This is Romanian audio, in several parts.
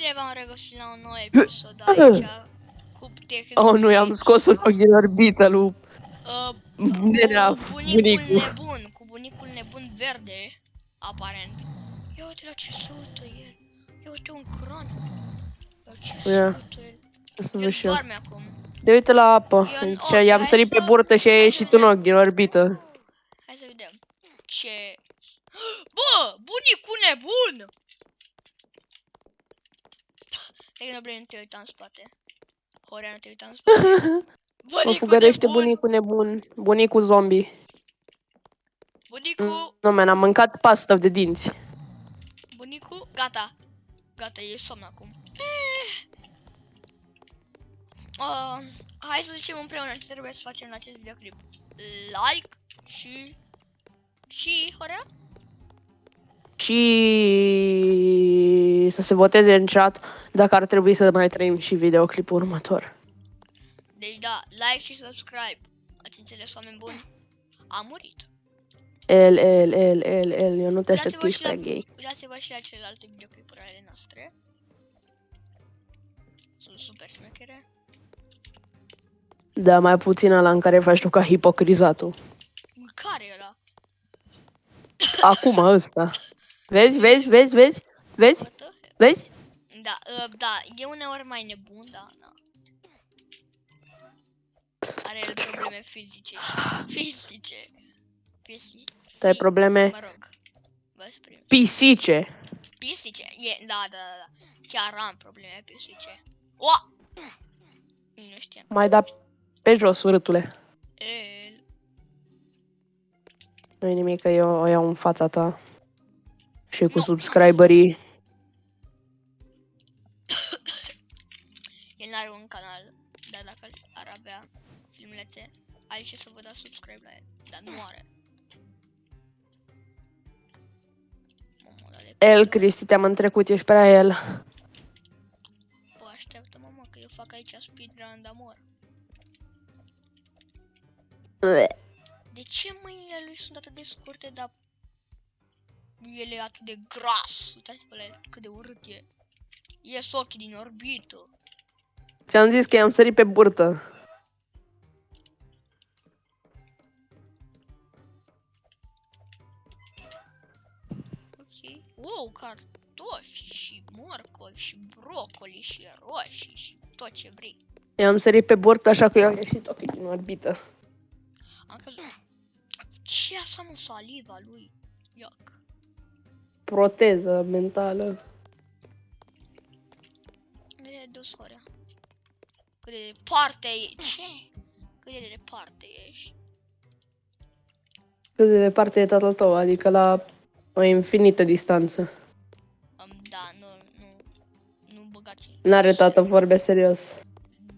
Bine v-am regăsit la un nou episod aici cu tehnic. Oh, nu, i-am scos un ochi din orbită lui nenea, bunicul. Nebun, cu bunicul nebun verde, aparent. Ia uite la ce se uită el. Ia uite un cran. La ce se Ia. uită el. Să văd El și eu. doarme acum. De uite la apă. E în Și ochi, i-am hai sărit pe să- burtă și a hai să ieșit un vedem. ochi din orbită. Hai să vedem. Ce... Bă, bunicul nebun! Tehnoblade, nu te uita în spate. Horea, nu te uita în spate. Mă Bunicul fugărește nebun! bunicul nebun. Bunicul zombie. Bunicul, Nu, man, am mâncat pastă de dinți. bunicul, gata. Gata, e somn acum. Hai să zicem împreună ce trebuie să facem în acest videoclip. Like și Horea? Și să se voteze în chat dacă ar trebui să mai trăim și videoclipul următor. Deci da, like și subscribe. Ați înțeles, oameni buni? Am murit. Eu nu te aștept că Uitați-vă ești și la, prea gay. uitați-vă și la celelalte videoclipuri ale noastre. Sunt super șmechere. Da, mai puțin ăla în care faci tu ca hipocrizatul. Care e ăla? Acum ăsta. Vezi? Vezi? What the hell? Vezi? Da, da, e uneori mai nebun, da, da. Are el probleme fizice și fizice. Tu ai probleme Mă rog, vă exprim. pisice. Pisice? Da. Chiar am probleme pisice. Oa! Nu știam. Mai da pe jos, urâtule. El. Nu-i nimic că eu o iau în fața ta. Și cu Nu. subscriberii. El n-are un canal, dar dacă ar avea filmulețe, ai ce să vă dați subscribe la el. Dar nu are. Mamă, dar El, Cristi, te-am întrecut, ești prea el. Bă, așteaptă, mama, că eu fac aici speedrun, dar mor. De ce mâinile lui sunt atât de scurte, dar el e atât de gras? Uitați-vă la el, cât de urât e. Ies ochii din orbită. Ți-am zis că i-am sărit pe burtă. Ok. Wow, cartofi și morcovi și brocoli și roșii și tot ce vrei. I-am sărit pe burtă, așa că i-au ieșit ochii din orbită. Am căzut. Ce asta, mă, saliva lui? Iac. Proteză mentală. Cât de dosarea? Cât de departe e? Ce? Cât de departe ești? Cât de departe e tatăl tău, adică la o infinită distanță. Da, nu băgați. N-are tată, vorbe serios.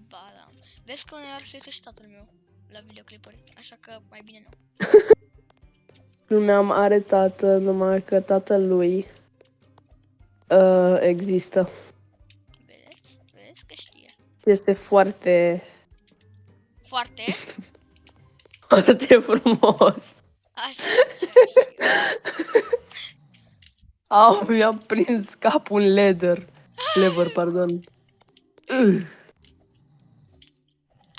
Ba, da. Vezi că uneori se uită și tatăl meu la videoclipuri, așa că mai bine nu. Lumea are tată, numai că tatăl lui există. Vedeți? Vedeți că știe. Este foarte, Foarte? foarte frumos. Așa. Au, mi-am prins capul în lever, pardon.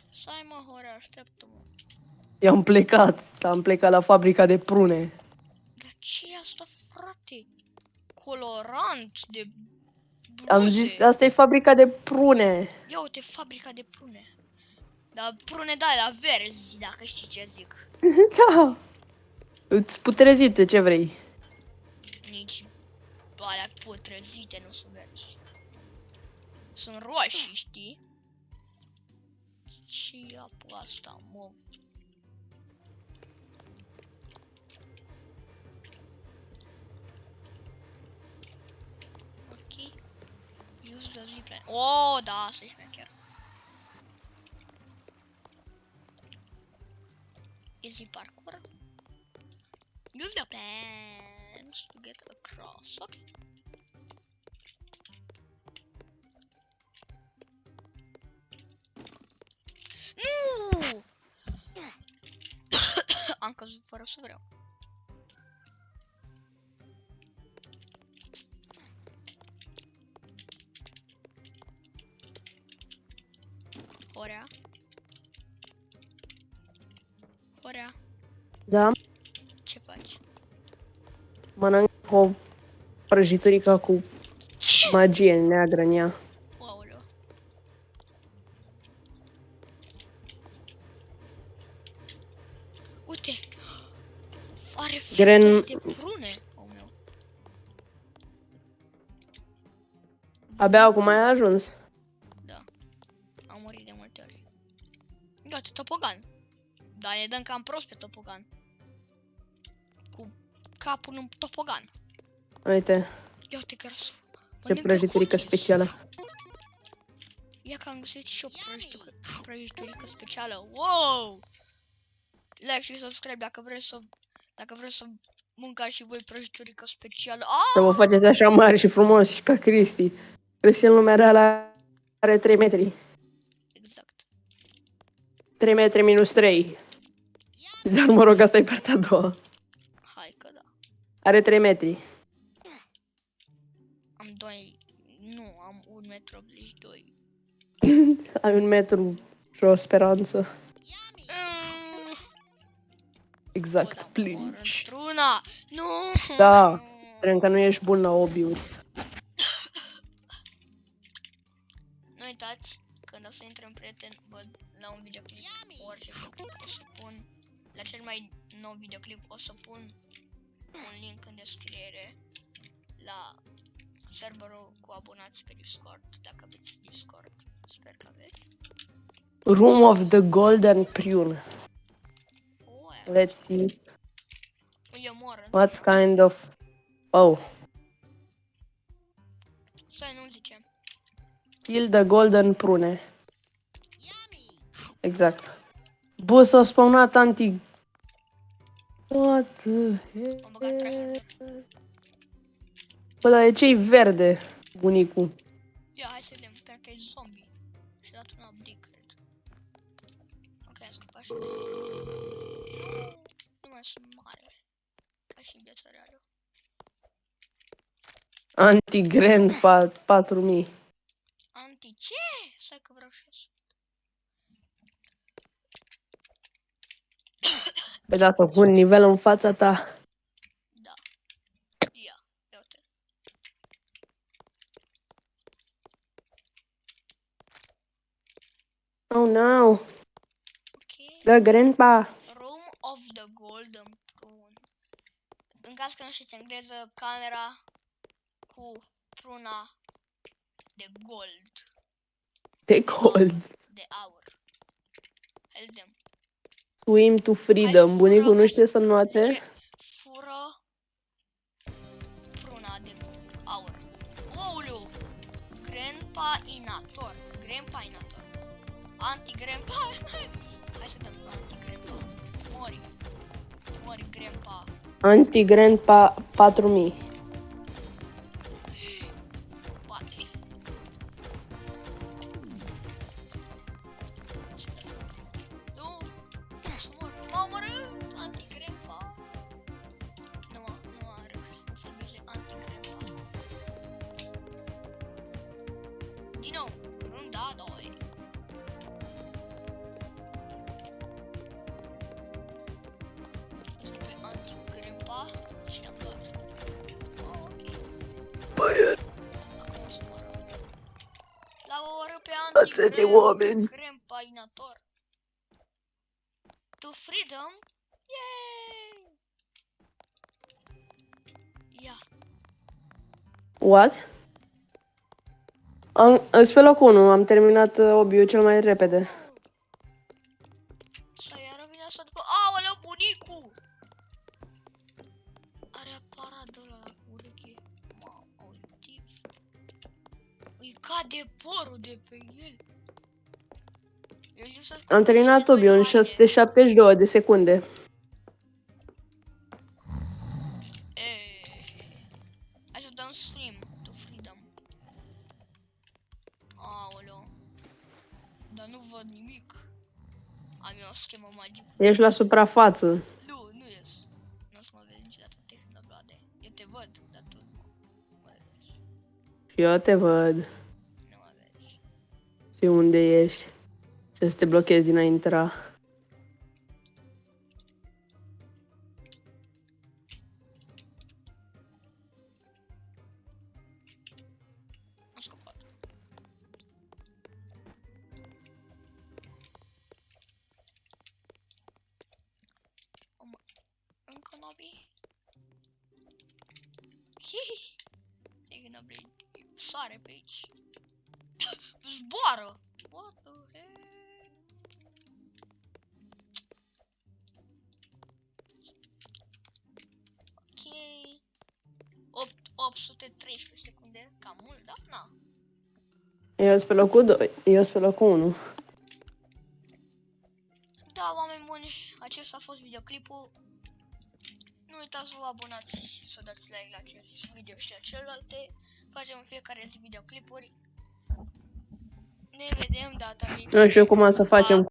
Stai, mă, Horea, așteaptă-mă. Am plecat la fabrica de prune. Dar ce e asta, frate? Colorant de bluze. Am zis, asta e fabrica de prune. Ia uite, fabrica de prune. Dar prune de la verzi, dacă știi ce zic. Da. Îți putrezite, ce vrei. Nici alea putrezite nu sunt verzi. Sunt roșii, știi? Ce apă asta, mă? Ok. Use the zipline. Oh, da, asta e șmecher. Easy parkour. Use the plans to get across. Ok. Nu! Am căzut fără să vreau. Horea? Horea? Da? Ce faci? Mănânc o prăjiturică cu magie neagră în ea. Aoleu. Uite! Are Gren- fete de prune! Oh meu. Abia acum ai ajuns. Da. Am murit de multe ori. Uite, topogan. Dar ne dăm cam prost pe topogan. Cu capul în topogan. Uite, Ia uite grasul. ce prăjiturică specială. Ia că am găsit și o prăjiturică specială. Wow! Like și subscribe dacă vreți să mâncați și voi prăjiturică specială. Să vă faceți așa mari și frumoși ca Cristi. Cristi în lumea reală are 3 metri. Exact. 3 metri minus 3. Dar mă rog, asta e partea a doua. Hai că da. Are 3 metri. Am 2. Nu, am 1,82 m. Ai 1 metru și o speranță. Exact, plângi. Într-una! Nu! Da. Cred că nu ești bun la hobby-uri. Nu uitați, când o să intrăm prieteni, văd la un videoclip, orice videoclip o să pun, la cel mai nou videoclip o să pun un link în descriere la serverul cu abonați pe Discord, dacă aveți Discord, sper că aveți. Room of the Golden Prune. Let's see. Eu mor. What kind of... Oh. Stai, nu zicem. Kill the Golden Prune. Exact. Bă, s-a spawnat anti... What the Am băgat 300. Bă, dar de ce-i verde, bunicul? Ia, hai să vedem, sper că e zombie. Și dat un update, cred. Ok, am scăpat și de... Nu mai sunt mare. Ca și în viața reală. Anti-Grandpa 4000. Anti ce? Stai că vreau și eu. Păi da, să pun nivel în fața ta. Da. Ia uite. Oh no. Ok. The Grandpa. Room of the Golden Prune. În caz că nu știți engleză, camera cu pruna de gold. De gold. De aur. Hai vedem. Swim to freedom. Bunicul nu știe să noate. Zice, fură pruna de aur. Ouleu! Grandpa Inator. Grandpa Inator. Anti-Grandpa. Hai să dăm anti-Grandpa. Mori. Mori, Grandpa. Anti-Grandpa 4000. Poate. Nu. Să mor. M-a omorât. Anti-Grandpa. Nu a reușit să salveze anti-Grandpa. Din nou. Runda 2. Anti-Grandpa și ne-am luat. Oh, ok. Băiat, Acum o să moară. L-au omorât pe față de oameni. Grandpa Inator. To freedom? Yay! Ia. What? Sunt pe locul 1, am terminat hobby-ul cel mai repede. Stai, iară vine asta după... Aoleu, bunicu! Are aparat ăla la ureche. Mamă, auditiv. Îi cade părul de pe el. Eu lipsesc Am terminat cele mai hobby-ul în haine. 672 de secunde. Hai să dăm swim to freedom. Aoleu. Dar nu văd nimic. Am eu o schemă magică. Ești la suprafață. Nu ies. Nu o să mă vezi niciodată Tehnoblade. Eu te văd, dar tu nu mă vezi. Și eu te văd. Nu mă vezi. Și unde ești? Trebuie să te blochezi dinainte era. Am scăpat. Încă n-abi. Hihi. Ignoble. Sare pe aici. Zboară. What the hell? Ok. 813 secunde. Cam mult, da? Na. Eu sunt pe locul 2. Eu sunt pe locul 1. Da, oameni buni, acesta a fost videoclipul. Nu uitați să vă abonați și să dați like la acest video și la celelalte. Facem în fiecare zi videoclipuri. Ne vedem data viitoare. Nu știu cum să facem